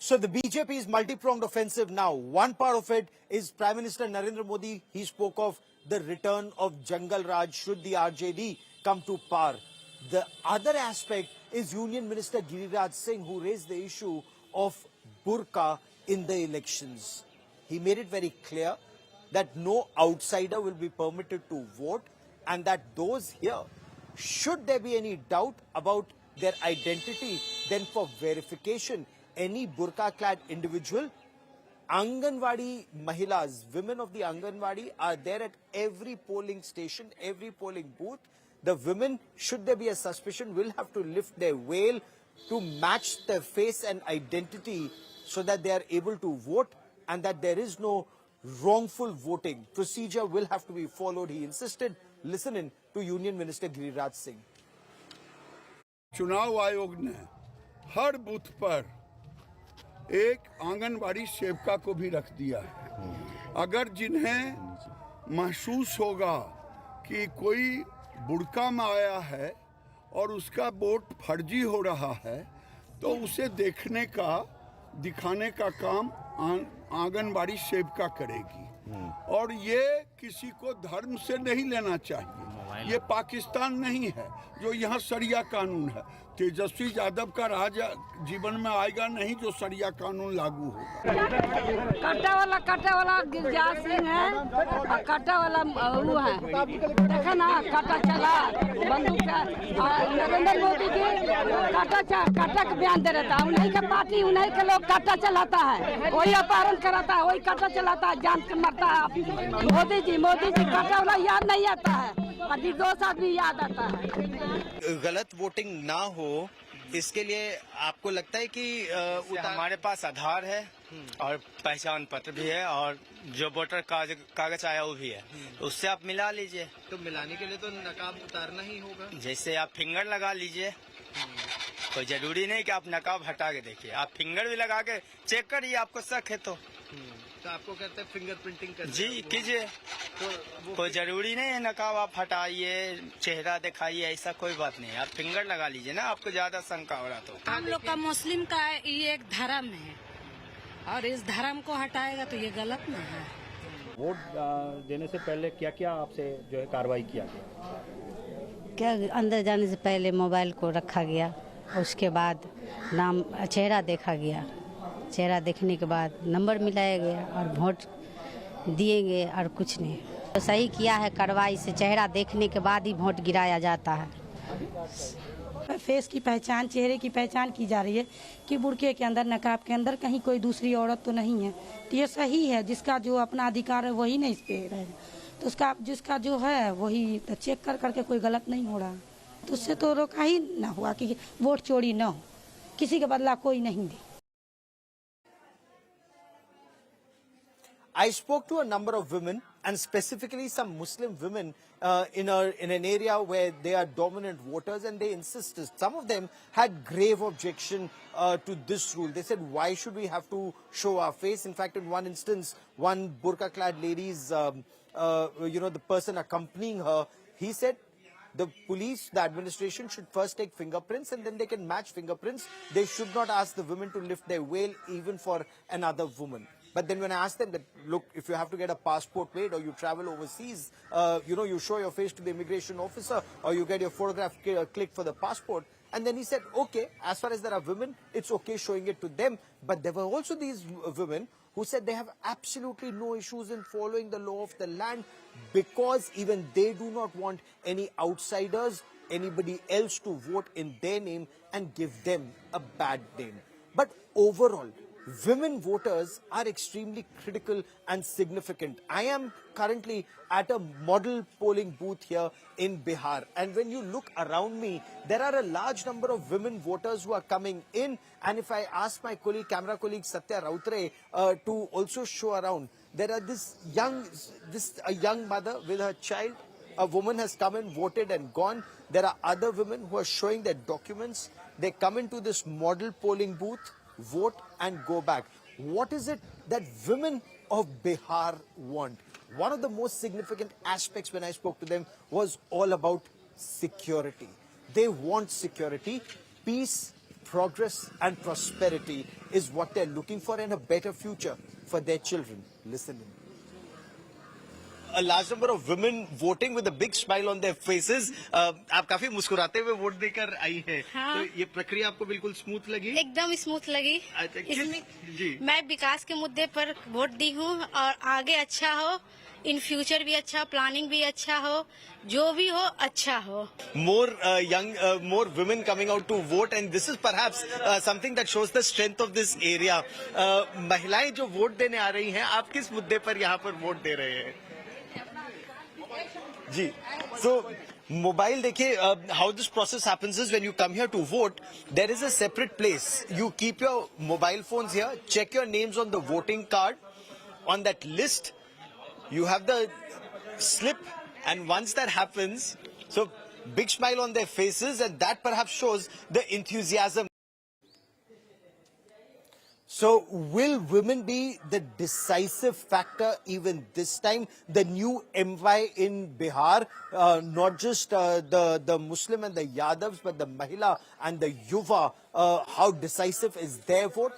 So the BJP's multi-pronged offensive now. One part of it is Prime Minister Narendra Modi. He spoke of the return of Jangal Raj should the RJD come to power. The other aspect is Union Minister Giriraj Singh, who raised the issue of burqa in the elections. He made it very clear that no outsider will be permitted to vote, and that those here, should there be any doubt about their identity, then for verification, any burqa-clad individual, Anganwadi Mahilas, women of the Anganwadi, are there at every polling station, every polling booth. The women, should there be a suspicion, will have to lift their veil to match their face and identity so that they are able to vote, and that there is no wrongful voting. Procedure will have to be followed, he insisted. Listen in to Union Minister Giriraj Singh. चुनाव आयोग ने हर booth पर एक आंगनबाड़ी सेविका को भी रख दिया है। अगर जिन्हें महसूस होगा कि कोई बुड़का में आया है और उसका वोट फर्जी हो रहा है, तो उसे देखने का, दिखाने का काम आंगनबाड़ी सेविका करेगी। और ये किसी को धर्म से नहीं लेना चाहिए। ये पाकिस्तान नहीं है जो यहाँ शरिया कानून है। तेजस्वी यादव का राज जीवन में आएगा नहीं जो शरिया कानून लागू होगा। काटा वाला गिरिराज सिंह है और काटा वाला वो है। देखा ना, काटा चला बंदूक का। नरेंद्र मोदी जी काटा का बयान दे रहता है। उन्हीं का पार्टी, उन्हीं के लोग काटा चलाता है, वही अपहरण कराता है, वही काटा चलाता है, जान के मरता है। मोदी जी काटा वाला याद नहीं आता है, और निर्दोष आदमी याद आता है। गलत वोटिंग ना हो, इसके लिए आपको लगता है कि हमारे पास आधार है और पहचान पत्र भी है और जो वोटर कागज आया वो भी है, तो उससे आप मिला लीजिए। तो मिलाने के लिए तो नकाब उतारना ही होगा। जैसे आप फिंगर लगा लीजिए, कोई जरूरी नहीं कि आप नकाब हटा के देखिए, आप फिंगर भी लगा के चेक करिए, आपको शक है तो आपको कहते हैं फिंगर प्रिंटिंग कर जी कीजिए। तो कोई जरूरी नहीं है नकाब आप हटाइए, चेहरा दिखाइए, ऐसा कोई बात नहीं है। आप फिंगर लगा लीजिए ना, आपको ज्यादा शंका हो रहा तो। हम लोग का मुस्लिम का ये एक धर्म है और इस धर्म को हटाएगा तो ये गलत नहीं है। वोट देने से पहले क्या क्या आपसे जो है कार्रवाई किया गया? क्या अंदर जाने से पहले मोबाइल को रखा गया, उसके बाद नाम चेहरा देखा गया, चेहरा देखने के बाद नंबर मिलाया गया और वोट दिए गए, और कुछ नहीं। तो सही किया है, कार्रवाई से चेहरा देखने के बाद ही वोट गिराया जाता है। फेस की पहचान, चेहरे की पहचान की जा रही है कि बुर्के के अंदर, नकाब के अंदर कहीं कोई दूसरी औरत तो नहीं है। तो ये सही है, जिसका जो अपना अधिकार है वही नहीं इस पे रहेगा, तो उसका जिसका जो है वही तो चेक करके कोई गलत नहीं हो रहा, तो उससे तो रोका ही ना हुआ कि वोट चोरी न हो, किसी के बदला कोई नहीं दे। I spoke to a number of women, and specifically some Muslim women in an area where they are dominant voters, and they insisted. Some of them had grave objection to this rule. They said, why should we have to show our face? In fact, in one instance, one burqa-clad lady's, the person accompanying her, he said, the police, the administration should first take fingerprints and then they can match fingerprints. They should not ask the women to lift their veil even for another woman. But then when I asked them that, look, if you have to get a passport made or you travel overseas, you show your face to the immigration officer or you get your photograph clicked for the passport. And then he said, okay, as far as there are women, it's okay showing it to them. But there were also these women who said they have absolutely no issues in following the law of the land because even they do not want any outsiders, anybody else to vote in their name and give them a bad name. But overall, women voters are extremely critical and significant. I am currently at a model polling booth here in Bihar, and when you look around me, there are a large number of women voters who are coming in. And if I ask my camera colleague Satya Rautre to also show around, there are a young mother with her child. A woman has come and voted and gone. There are other women who are showing their documents. They come into this model polling booth, vote and go back. What is it that women of Bihar want? One of the most significant aspects when I spoke to them was all about security. They want security, peace, progress and prosperity is what they're looking for, and a better future for their children. Listen in. A large number of women voting with a big smile on their faces. आप काफी मुस्कुराते हुए vote देकर आई हैं। हाँ। तो ये प्रक्रिया आपको बिल्कुल स्मूथ लगी? एकदम स्मूथ लगी। अच्छा, इसमें जी। मैं विकास के मुद्दे पर वोट दी हूँ और आगे अच्छा हो, इन फ्यूचर भी अच्छा, प्लानिंग भी अच्छा हो, जो भी हो अच्छा हो। More women coming out to vote, and this is perhaps something that shows the strength of this area. महिलाएं जो वोट देने आ रही हैं, आप किस मुद्दे पर यहाँ पर वोट दे रहे हैं? जी, so mobile देखिए, how this process happens is when you come here to vote, there is a separate place. You keep your mobile phones here, check your names on the voting card. On that list, you have the slip, and once that happens, so big smile on their faces, and that perhaps shows the enthusiasm. So, will women be the decisive factor even this time? The new MY in Bihar, not just the Muslim and the Yadavs, but the Mahila and the Yuva, how decisive is their vote?